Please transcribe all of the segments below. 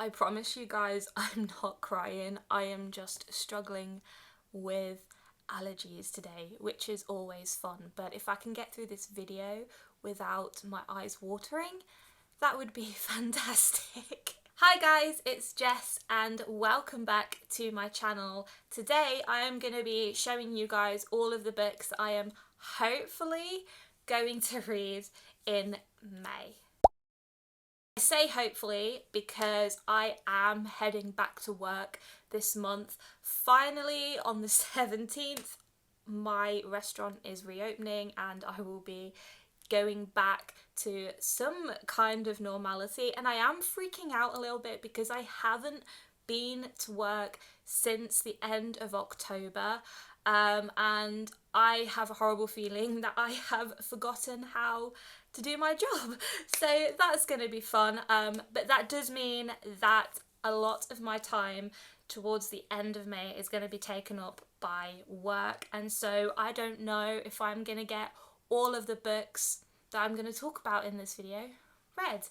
I promise you guys, I'm not crying. I am just struggling with allergies today, which is always fun. But if I can get through this video without my eyes watering, that would be fantastic. Hi guys, it's Jess and welcome back to my channel. Today I am going to be showing you guys all of the books that I am hopefully going to read in May. I say hopefully because I am heading back to work this month. Finally on the 17th my restaurant is reopening and I will be going back to some kind of normality, and I am freaking out a little bit because I haven't been to work since the end of October, and I have a horrible feeling that I have forgotten how to do my job, so that's going to be fun, but that does mean that a lot of my time towards the end of May is going to be taken up by work, and so I don't know if I'm going to get all of the books that I'm going to talk about in this video read,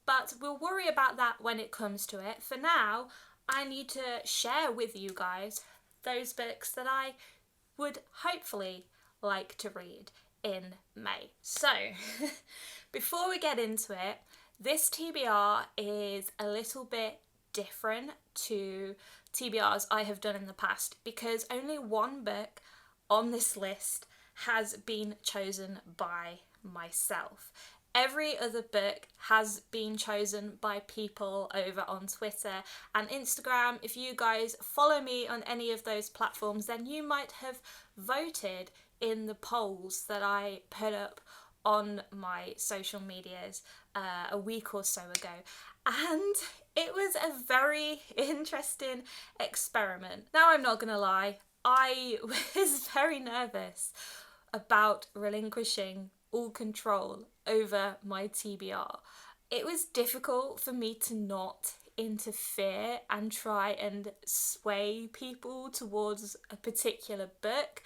but we'll worry about that when it comes to it. For now, I need to share with you guys those books that I would hopefully like to read in May. So, before we get into it, this TBR is a little bit different to TBRs I have done in the past because only one book on this list has been chosen by myself. Every other book has been chosen by people over on Twitter and Instagram. If you guys follow me on any of those platforms, then you might have voted in the polls that I put up on my social medias a week or so ago, and it was a very interesting experiment. Now, I'm not gonna lie, I was very nervous about relinquishing all control over my TBR. It was difficult for me to not interfere and try and sway people towards a particular book.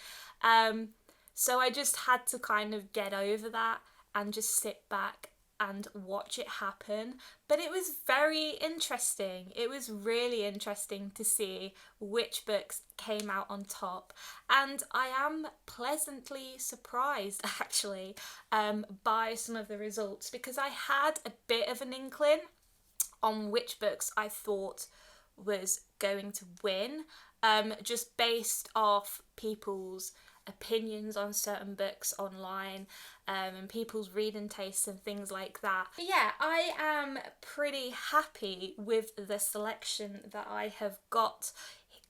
So I just had to kind of get over that and just sit back and watch it happen. But it was very interesting. It was really interesting to see which books came out on top, and I am pleasantly surprised actually by some of the results, because I had a bit of an inkling on which books I thought was going to win, just based off people's opinions on certain books online, and people's reading tastes and things like that. But yeah, I am pretty happy with the selection that I have got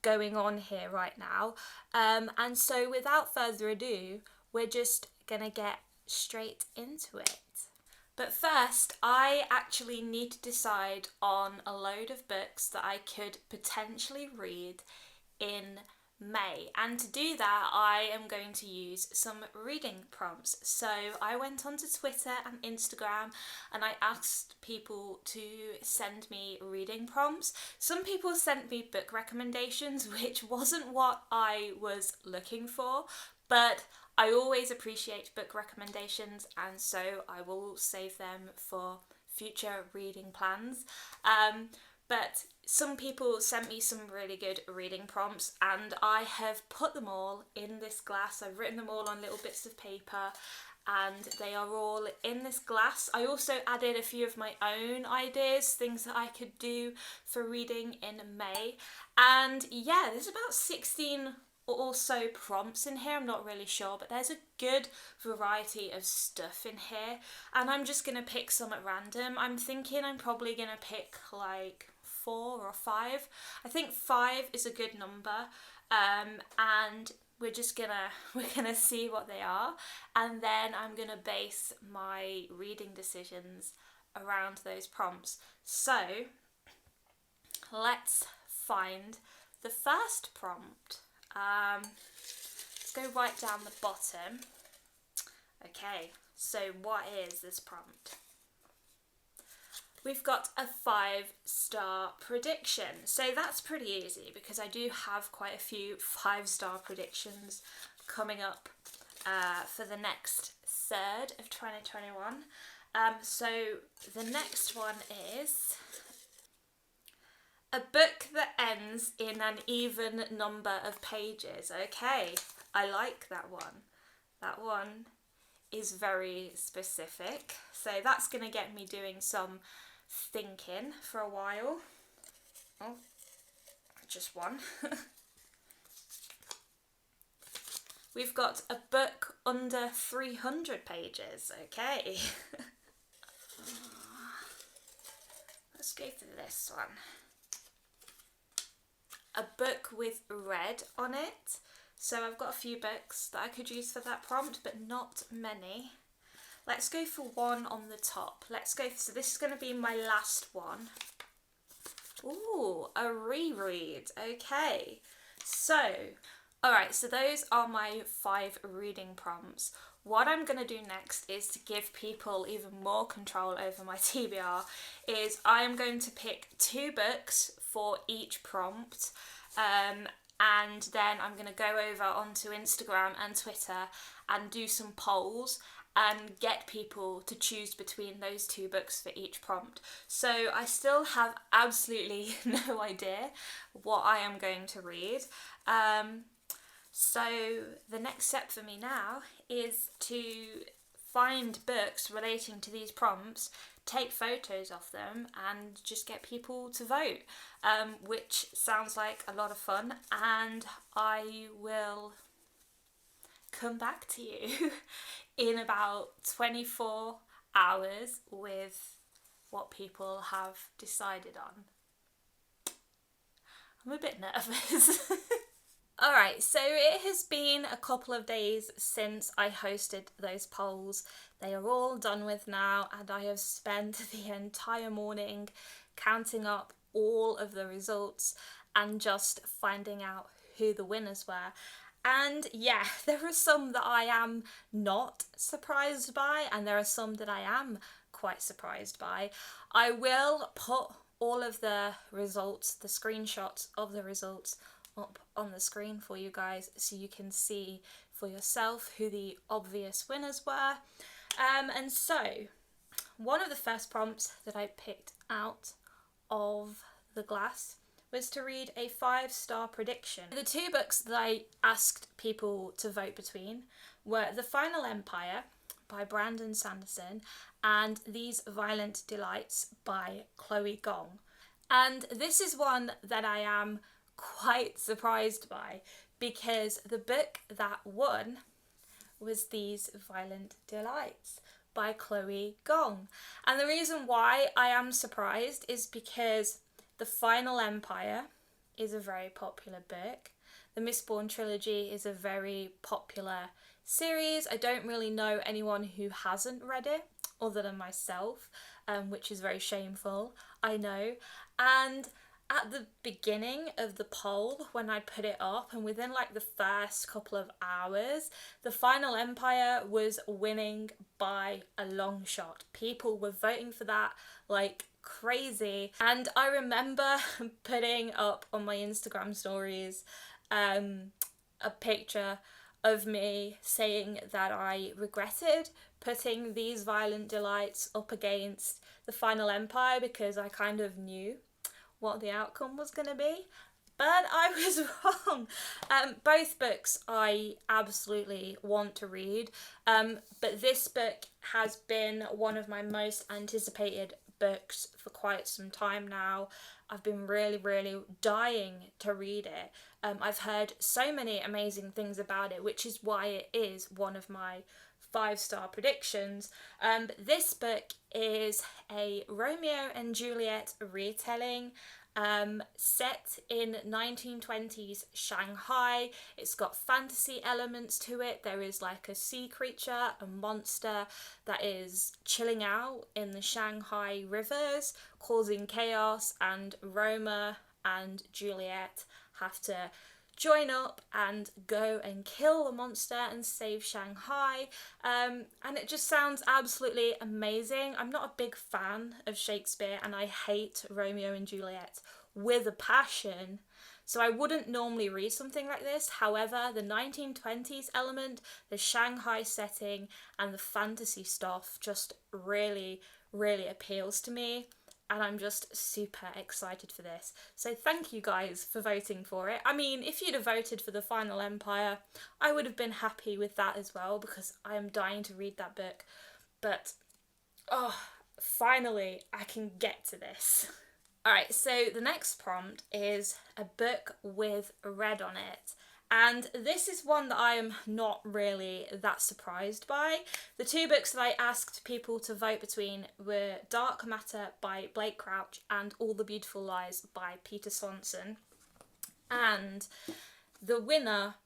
going on here right now, and so without further ado, we're just gonna get straight into it. But first, I actually need to decide on a load of books that I could potentially read in May, and to do that I am going to use some reading prompts. So I went onto Twitter and Instagram and I asked people to send me reading prompts. Some people sent me book recommendations, which wasn't what I was looking for, but I always appreciate book recommendations, and so I will save them for future reading plans. But some people sent me some really good reading prompts and I have put them all in this glass. I've written them all on little bits of paper and they are all in this glass. I also added a few of my own ideas, things that I could do for reading in May. And yeah, there's about 16 or so prompts in here, I'm not really sure, but there's a good variety of stuff in here, and I'm just gonna pick some at random. I'm thinking I'm probably gonna pick like 4 or 5. I think 5 is a good number, and we're gonna see what they are, and then I'm gonna base my reading decisions around those prompts. So let's find the first prompt. Let's go right down the bottom. Okay, so what is this prompt? We've got a 5-star prediction. So that's pretty easy because I do have quite a few 5-star predictions coming up for the next third of 2021. So the next one is A book that ends in an even number of pages. Okay, I like that one. That one is very specific. So that's going to get me doing some thinking for a while. Oh, just one. We've got a book under 300 pages. Okay. Let's go through this one. A book with red on it. So I've got a few books that I could use for that prompt, but not many. Let's go for one on the top. Let's go, so this is going to be my last one. Ooh, a reread. Okay. So, alright, so those are my 5 reading prompts. What I'm going to do next is to give people even more control over my TBR, is I'm going to pick 2 books for each prompt, and then I'm going to go over onto Instagram and Twitter and do some polls and get people to choose between those 2 books for each prompt. So I still have absolutely no idea what I am going to read. So the next step for me now is to find books relating to these prompts, take photos of them and just get people to vote, which sounds like a lot of fun, and I will come back to you in about 24 hours with what people have decided on. I'm a bit nervous. Alright, so it has been a couple of days since I hosted those polls. They are all done with now, and I have spent the entire morning counting up all of the results and just finding out who the winners were. And yeah, there are some that I am not surprised by, and there are some that I am quite surprised by. I will put all of the results, the screenshots of the results, up on the screen for you guys so you can see for yourself who the obvious winners were. And so one of the first prompts that I picked out of the glass was to read a 5-star prediction. The 2 books that I asked people to vote between were The Final Empire by Brandon Sanderson and These Violent Delights by Chloe Gong. And this is one that I am quite surprised by, because the book that won was These Violent Delights by Chloe Gong. And the reason why I am surprised is because The Final Empire is a very popular book. The Mistborn Trilogy is a very popular series. I don't really know anyone who hasn't read it other than myself, which is very shameful, I know. And at the beginning of the poll, when I put it up, and within like the first couple of hours, The Final Empire was winning by a long shot. People were voting for that like crazy. And I remember putting up on my Instagram stories a picture of me saying that I regretted putting These Violent Delights up against The Final Empire because I kind of knew what the outcome was going to be, but I was wrong. Both books I absolutely want to read, but this book has been one of my most anticipated books for quite some time now. I've been really dying to read it. I've heard so many amazing things about it, which is why it is one of my 5-star predictions. This book is a Romeo and Juliet retelling, set in 1920s Shanghai. It's got fantasy elements to it. There is like a sea creature, a monster that is chilling out in the Shanghai rivers, causing chaos, and Roma and Juliet have to join up and go and kill the monster and save Shanghai, and it just sounds absolutely amazing. I'm not a big fan of Shakespeare and I hate Romeo and Juliet with a passion, so I wouldn't normally read something like this. However, the 1920s element, the Shanghai setting and the fantasy stuff just really appeals to me, and I'm just super excited for this. So thank you guys for voting for it. I mean, if you'd have voted for The Final Empire, I would have been happy with that as well, because I am dying to read that book. But, oh, finally I can get to this. Alright, so the next prompt is a book with red on it. And this is one that I am not really that surprised by. The two books that I asked people to vote between were Dark Matter by Blake Crouch and All the Beautiful Lies by Peter Swanson. And the winner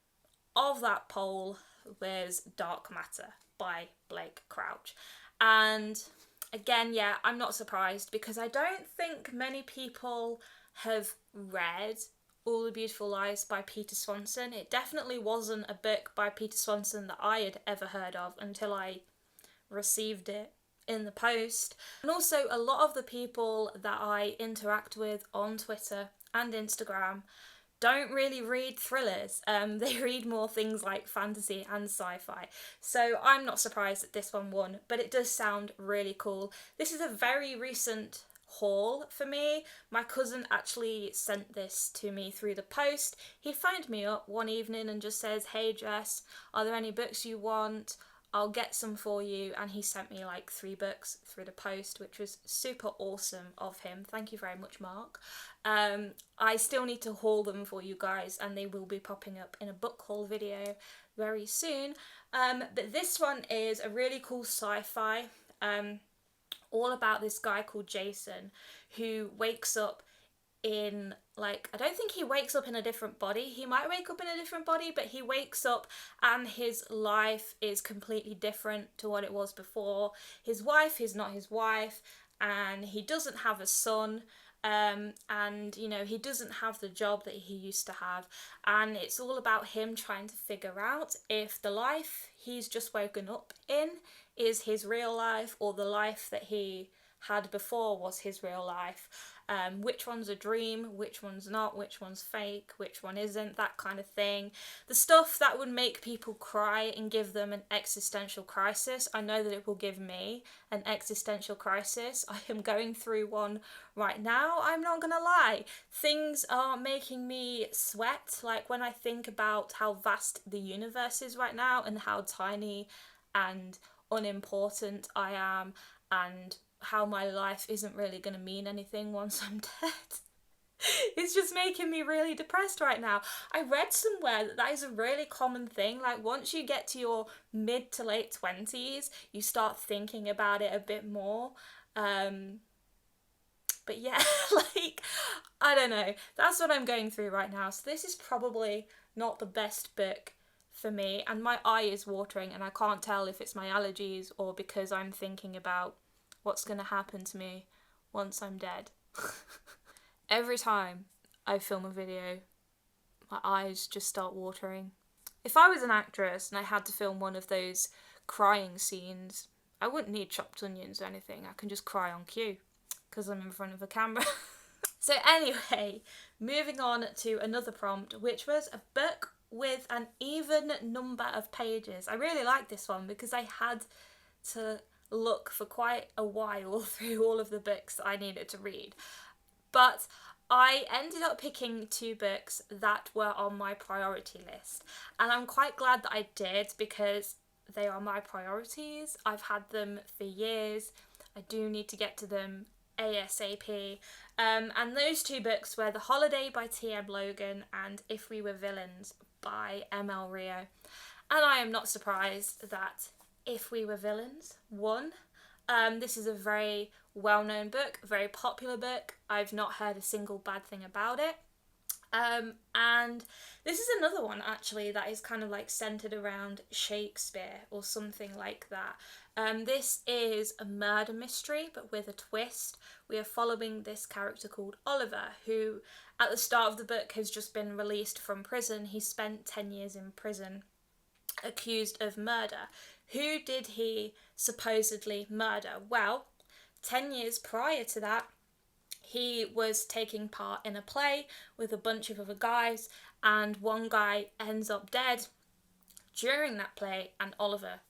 of that poll was Dark Matter by Blake Crouch. And again, yeah, I'm not surprised, because I don't think many people have read All the Beautiful Lies by Peter Swanson. It definitely wasn't a book by Peter Swanson that I had ever heard of until I received it in the post. And also, a lot of the people that I interact with on Twitter and Instagram don't really read thrillers. They read more things like fantasy and sci-fi. So I'm not surprised that this one won, but it does sound really cool. This is a very recent haul for me. My cousin actually sent this to me through the post. He phoned me up one evening and just says, "Hey Jess, are there any books you want? I'll get some for you." And he sent me like 3 books through the post, which was super awesome of him. Thank you very much, Mark. I still need to haul them for you guys, and they will be popping up in a book haul video very soon. But this one is a really cool sci-fi, all about this guy called Jason who wakes up in, like, I don't think he wakes up in a different body. He might wake up in a different body, but he wakes up and his life is completely different to what it was before. His wife is not his wife, and he doesn't have a son. And you know, he doesn't have the job that he used to have, and it's all about him trying to figure out if the life he's just woken up in is his real life, or the life that he had before was his real life. Which one's a dream, which one's not, which one's fake, which one isn't, that kind of thing. The stuff that would make people cry and give them an existential crisis. I know that it will give me an existential crisis. I am going through one right now, I'm not gonna lie. Things are making me sweat, like when I think about how vast the universe is right now and how tiny and unimportant I am, and how my life isn't really going to mean anything once I'm dead. It's just making me really depressed right now. I read somewhere that that is a really common thing. Like, once you get to your mid to late 20s, you start thinking about it a bit more. But yeah, like, I don't know. That's what I'm going through right now. So this is probably not the best book for me. And my eye is watering, and I can't tell if it's my allergies or because I'm thinking about what's going to happen to me once I'm dead. Every time I film a video, my eyes just start watering. If I was an actress and I had to film one of those crying scenes, I wouldn't need chopped onions or anything. I can just cry on cue because I'm in front of a camera. So anyway, moving on to another prompt, which was a book with an even number of pages. I really liked this one because I had to look for quite a while through all of the books that I needed to read. But I ended up picking 2 books that were on my priority list. And I'm quite glad that I did, because they are my priorities. I've had them for years. I do need to get to them ASAP. And those 2 books were The Holiday by T.M. Logan and If We Were Villains by M.L. Rio. And I am not surprised that If We Were Villains won. This is a very well-known book, a very popular book. I've not heard a single bad thing about it. And this is another one actually that is kind of like centered around Shakespeare or something like that. This is a murder mystery but with a twist. We are following this character called Oliver, who at the start of the book has just been released from prison. He spent 10 years in prison accused of murder. Who did he supposedly murder? Well, 10 years prior to that, he was taking part in a play with a bunch of other guys, and one guy ends up dead during that play, and Oliver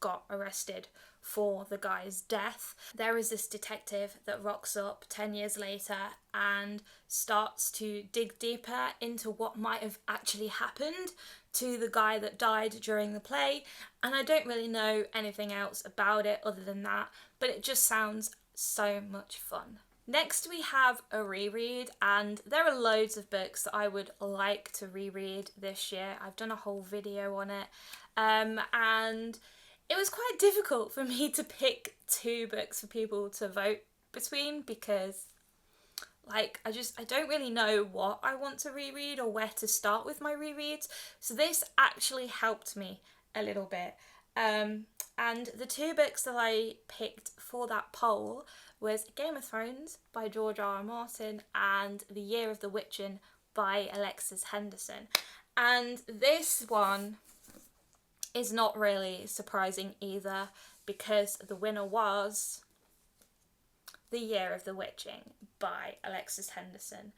got arrested for the guy's death. There is this detective that rocks up 10 years later and starts to dig deeper into what might have actually happened to the guy that died during the play, and I don't really know anything else about it other than that, but it just sounds so much fun. Next we have a reread, and there are loads of books that I would like to reread this year. I've done a whole video on it, and it was quite difficult for me to pick 2 books for people to vote between, because I don't really know what I want to reread or where to start with my rereads. So this actually helped me a little bit. And the 2 books that I picked for that poll was Game of Thrones by George R. R. Martin and The Year of the Witching by Alexis Henderson. And this one is not really surprising either, because the winner was The Year of the Witching by Alexis Henderson.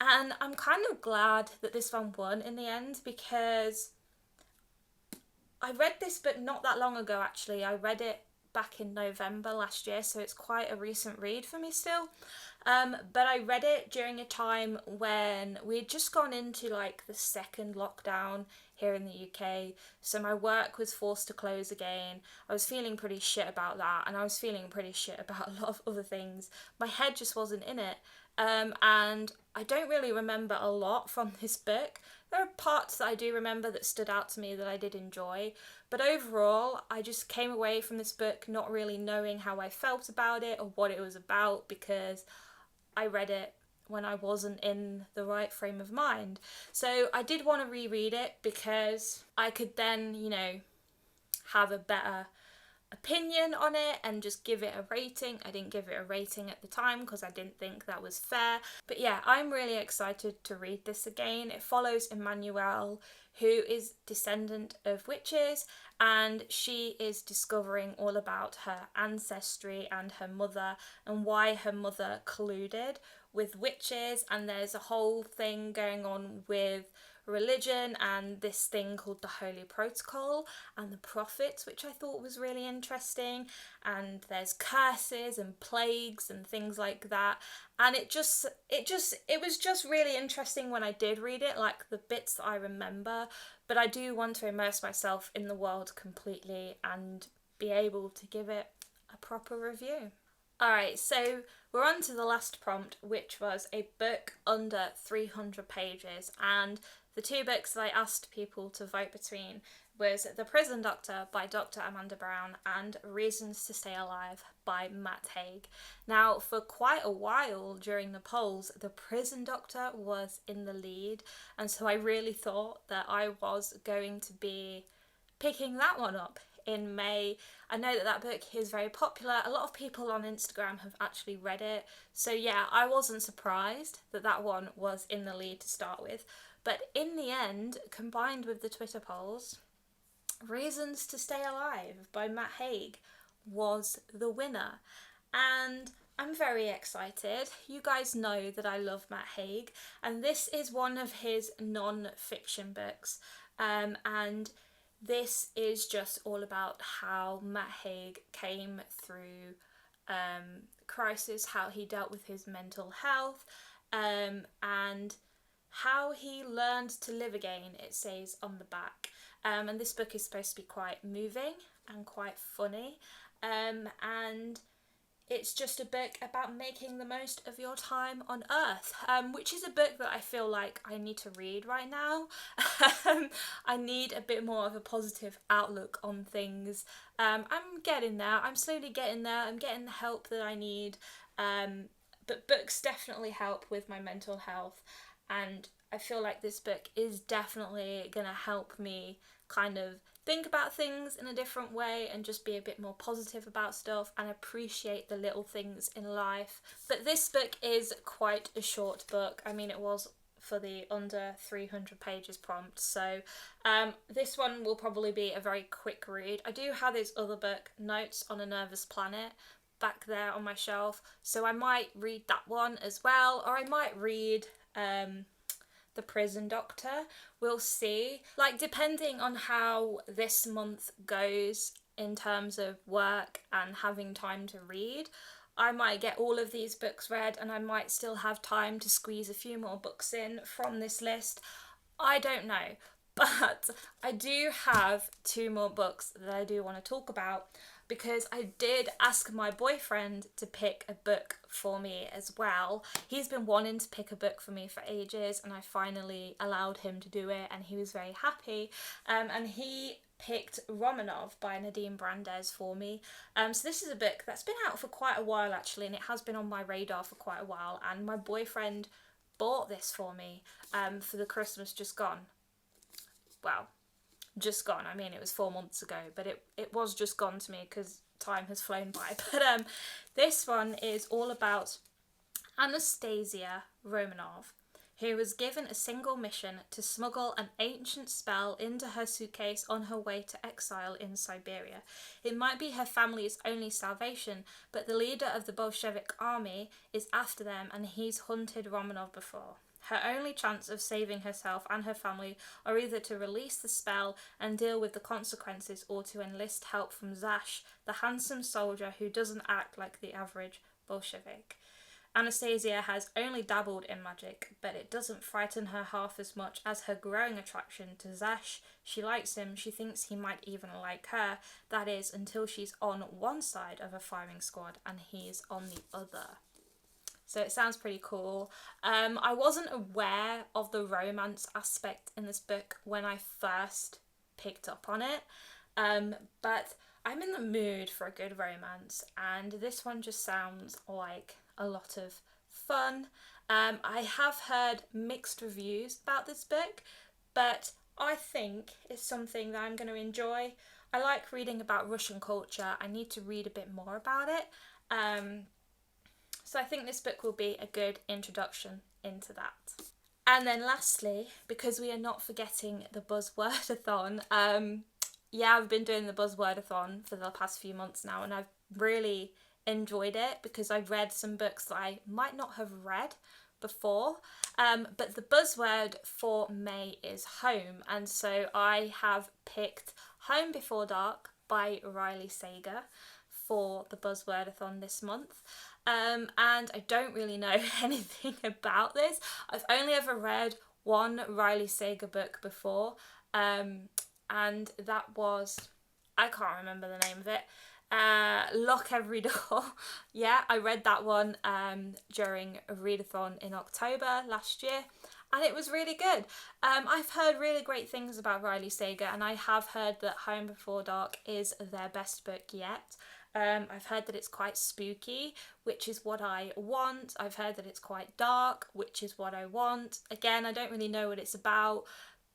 And I'm kind of glad that this one won in the end, because I read this book not that long ago actually. I read it back in November last year, so it's quite a recent read for me still. But I read it during a time when we had just gone into the second lockdown here in the UK, so my work was forced to close again. I was feeling pretty shit about that, and I was feeling pretty shit about a lot of other things. My head just wasn't in it, and I don't really remember a lot from this book. There are parts that I do remember that stood out to me that I did enjoy, but overall I just came away from this book not really knowing how I felt about it or what it was about, because I read it when I wasn't in the right frame of mind. So I did want to reread it because I could then, have a better opinion on it and just give it a rating. I didn't give it a rating at the time because I didn't think that was fair. But yeah, I'm really excited to read this again. It follows Emmanuelle, who is descendant of witches, and she is discovering all about her ancestry and her mother and why her mother colluded with witches, and there's a whole thing going on with religion and this thing called the Holy Protocol and the prophets, which I thought was really interesting, and there's curses and plagues and things like that, and it was just really interesting when I did read it, the bits that I remember, but I do want to immerse myself in the world completely and be able to give it a proper review. Alright, so we're on to the last prompt, which was a book under 300 pages, and the 2 books that I asked people to vote between was The Prison Doctor by Dr. Amanda Brown and Reasons to Stay Alive by Matt Haig. Now, for quite a while during the polls, The Prison Doctor was in the lead, and so I really thought that I was going to be picking that one up in May. I know that book is very popular. A lot of people on Instagram have actually read it. So yeah, I wasn't surprised that one was in the lead to start with. But in the end, combined with the Twitter polls, Reasons to Stay Alive by Matt Haig was the winner. And I'm very excited. You guys know that I love Matt Haig, and this is one of his non-fiction books. And this is just all about how Matt Haig came through crisis, how he dealt with his mental health, and how he learned to live again, it says on the back. And this book is supposed to be quite moving and quite funny, and it's just a book about making the most of your time on Earth, which is a book that I feel like I need to read right now. I need a bit more of a positive outlook on things. I'm getting there. I'm slowly getting there. I'm getting the help that I need. But books definitely help with my mental health, and I feel like this book is definitely going to help me kind of think about things in a different way and just be a bit more positive about stuff and appreciate the little things in life. But this book is quite a short book. I mean, it was for the under 300 pages prompt, so this one will probably be a very quick read. I do have this other book, Notes on a Nervous Planet, back there on my shelf, so I might read that one as well, or I might read The Prison Doctor. We'll see. Depending on how this month goes, in terms of work and having time to read, I might get all of these books read and I might still have time to squeeze a few more books in from this list. I don't know, but I do have 2 more books that I do want to talk about, because I did ask my boyfriend to pick a book for me as well. He's been wanting to pick a book for me for ages, and I finally allowed him to do it, and he was very happy. And he picked Romanov by Nadine Brandez for me. So this is a book that's been out for quite a while actually, and it has been on my radar for quite a while, and my boyfriend bought this for me for the Christmas just gone. Well, just gone. I mean, it was 4 months ago, but it was just gone to me because time has flown by. But this one is all about Anastasia Romanov, who was given a single mission to smuggle an ancient spell into her suitcase on her way to exile in Siberia. It might be her family's only salvation, but the leader of the Bolshevik army is after them, and he's hunted Romanov before. Her only chance of saving herself and her family are either to release the spell and deal with the consequences, or to enlist help from Zash, the handsome soldier who doesn't act like the average Bolshevik. Anastasia has only dabbled in magic, but it doesn't frighten her half as much as her growing attraction to Zash. She likes him, she thinks he might even like her, that is, until she's on one side of a firing squad and he's on the other. So it sounds pretty cool. I wasn't aware of the romance aspect in this book when I first picked up on it, but I'm in the mood for a good romance, and this one just sounds like a lot of fun. I have heard mixed reviews about this book, but I think it's something that I'm going to enjoy. I like reading about Russian culture. I need to read a bit more about it. So I think this book will be a good introduction into that. And then lastly, because we are not forgetting the Buzzwordathon, I've been doing the Buzzwordathon for the past few months now, and I've really enjoyed it because I've read some books that I might not have read before. But the buzzword for May is home, and so I have picked Home Before Dark by Riley Sager for the Buzzwordathon this month. And I don't really know anything about this. I've only ever read one Riley Sager book before, and that was, I can't remember the name of it, Lock Every Door. Yeah, I read that one during a readathon in October last year, and it was really good. I've heard really great things about Riley Sager, and I have heard that Home Before Dark is their best book yet. I've heard that it's quite spooky, which is what I want. I've heard that it's quite dark, which is what I want. Again, I don't really know what it's about,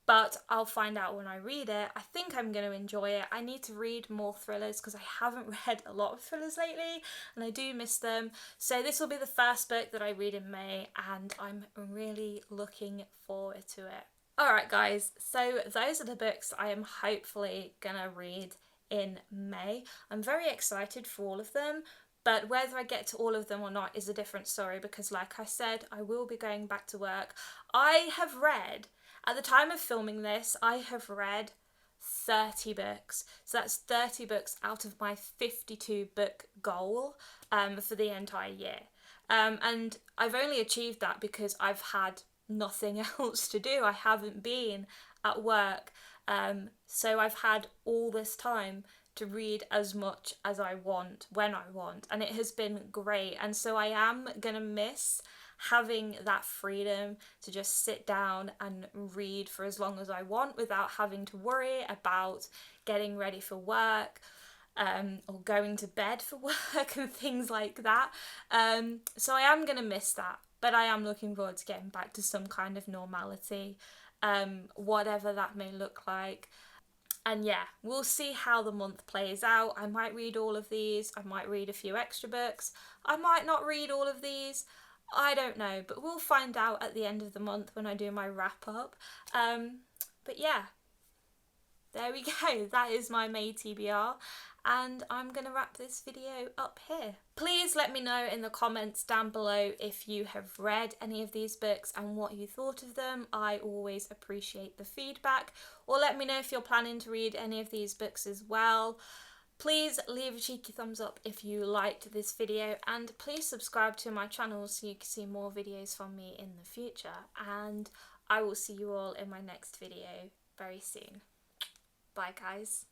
but I'll find out when I read it. I think I'm going to enjoy it. I need to read more thrillers because I haven't read a lot of thrillers lately, and I do miss them. So this will be the first book that I read in May, and I'm really looking forward to it. Alright guys, so those are the books I am hopefully going to read in May. I'm very excited for all of them, but whether I get to all of them or not is a different story, because like I said, I will be going back to work. I have read, at the time of filming this, I have read 30 books. So that's 30 books out of my 52 book goal for the entire year. And I've only achieved that because I've had nothing else to do. I haven't been at work. So I've had all this time to read as much as I want, when I want, and it has been great. And so I am going to miss having that freedom to just sit down and read for as long as I want without having to worry about getting ready for work or going to bed for work and things like that. So I am going to miss that, but I am looking forward to getting back to some kind of normality, whatever that may look like. And yeah, we'll see how the month plays out. I might read all of these, I might read a few extra books, I might not read all of these, I don't know, but we'll find out at the end of the month when I do my wrap up. But yeah, there we go, that is my May TBR, and I'm going to wrap this video up here. Please let me know in the comments down below if you have read any of these books and what you thought of them. I always appreciate the feedback. Or let me know if you're planning to read any of these books as well. Please leave a cheeky thumbs up if you liked this video, and please subscribe to my channel so you can see more videos from me in the future, and I will see you all in my next video very soon. Bye guys.